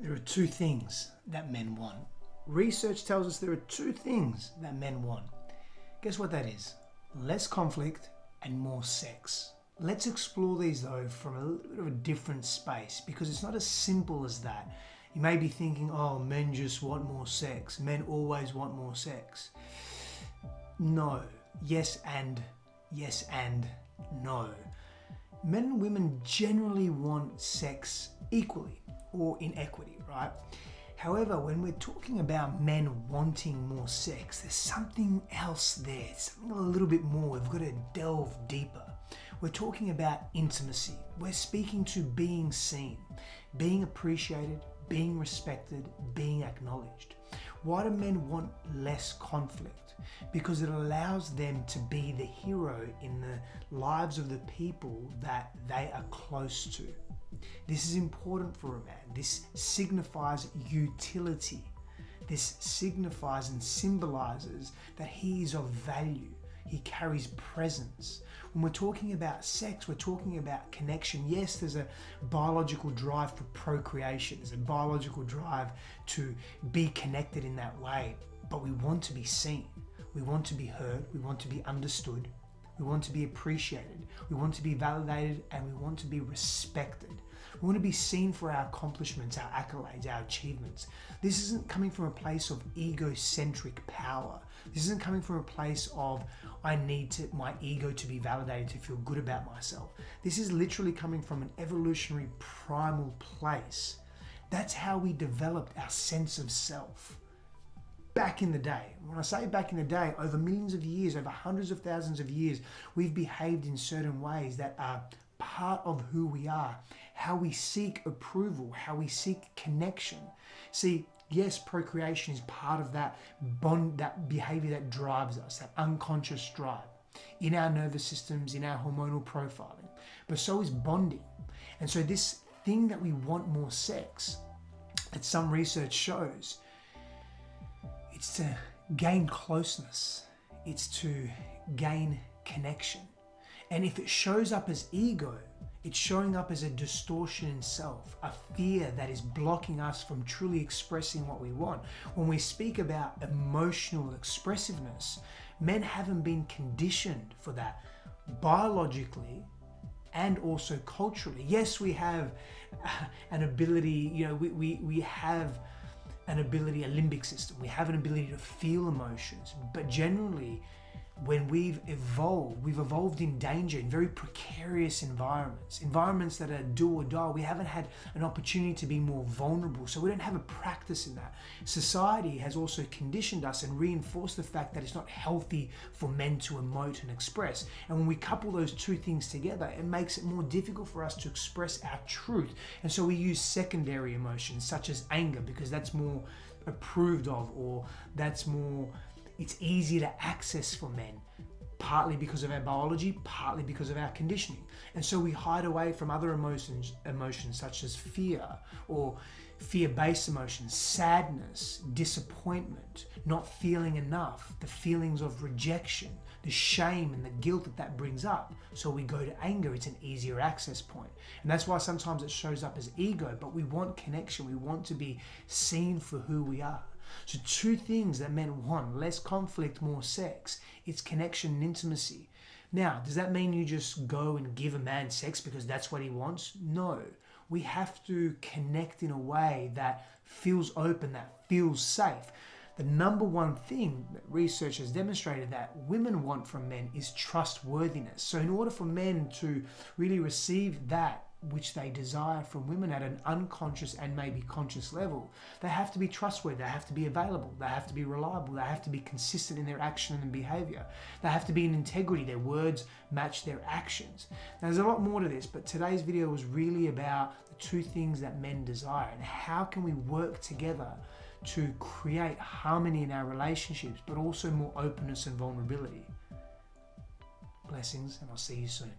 There are two things that men want. Research tells us there are two things that men want. Guess what that is? Less conflict and more sex. Let's explore these though from a little bit of a different space, because it's not as simple as that. You may be thinking, oh, men just want more sex. Men always want more sex. No. Yes and no. Men and women generally want sex equally or in equity, right? However, when we're talking about men wanting more sex, there's something else there, something a little bit more. We've got to delve deeper. We're talking about intimacy. We're speaking to being seen, being appreciated, being respected, being acknowledged. Why do men want less conflict? Because it allows them to be the hero in the lives of the people that they are close to. This is important for a man. This signifies utility. This signifies and symbolizes that he is of value. He carries presence. When we're talking about sex, we're talking about connection. Yes, there's a biological drive for procreation. There's a biological drive to be connected in that way. But we want to be seen. We want to be heard. We want to be understood. We want to be appreciated. We want to be validated, and we want to be respected. We want to be seen for our accomplishments, our accolades, our achievements. This isn't coming from a place of egocentric power. This isn't coming from a place of, I need my ego to be validated to feel good about myself. This is literally coming from an evolutionary primal place. That's how we developed our sense of self. Back in the day, when I say back in the day, over millions of years, over hundreds of thousands of years, we've behaved in certain ways that are part of who we are, how we seek approval, how we seek connection. See, yes, procreation is part of that bond, that behavior that drives us, that unconscious drive in our nervous systems, in our hormonal profiling, but so is bonding. And so this thing that we want more sex, that some research shows, it's to gain closeness. It's to gain connection. And if it shows up as ego, it's showing up as a distortion in self, a fear that is blocking us from truly expressing what we want. When we speak about emotional expressiveness, men haven't been conditioned for that biologically and also culturally. Yes, we have an ability, we have an ability, a limbic system. We have an ability to feel emotions, but generally when we've evolved in danger, in very precarious environments that are do or die. We haven't had an opportunity to be more vulnerable, so we don't have a practice in that. Society has also conditioned us and reinforced the fact that it's not healthy for men to emote and express. And when we couple those two things together, it makes it more difficult for us to express our truth. And so we use secondary emotions such as anger, because that's more approved of, or it's easier to access for men, partly because of our biology, partly because of our conditioning. And so we hide away from other emotions such as fear, or fear-based emotions, sadness, disappointment, not feeling enough, the feelings of rejection, the shame and the guilt that brings up. So we go to anger. It's an easier access point. And that's why sometimes it shows up as ego, but we want connection. We want to be seen for who we are. So two things that men want: less conflict, more sex. It's connection and intimacy. Now, does that mean you just go and give a man sex because that's what he wants? No. We have to connect in a way that feels open, that feels safe. The number one thing that research has demonstrated that women want from men is trustworthiness. So in order for men to really receive that which they desire from women at an unconscious and maybe conscious level, they have to be trustworthy, they have to be available, they have to be reliable, they have to be consistent in their action and behavior, they have to be in integrity, their words match their actions. Now, there's a lot more to this, but today's video was really about the two things that men desire and how can we work together to create harmony in our relationships, but also more openness and vulnerability. Blessings, and I'll see you soon.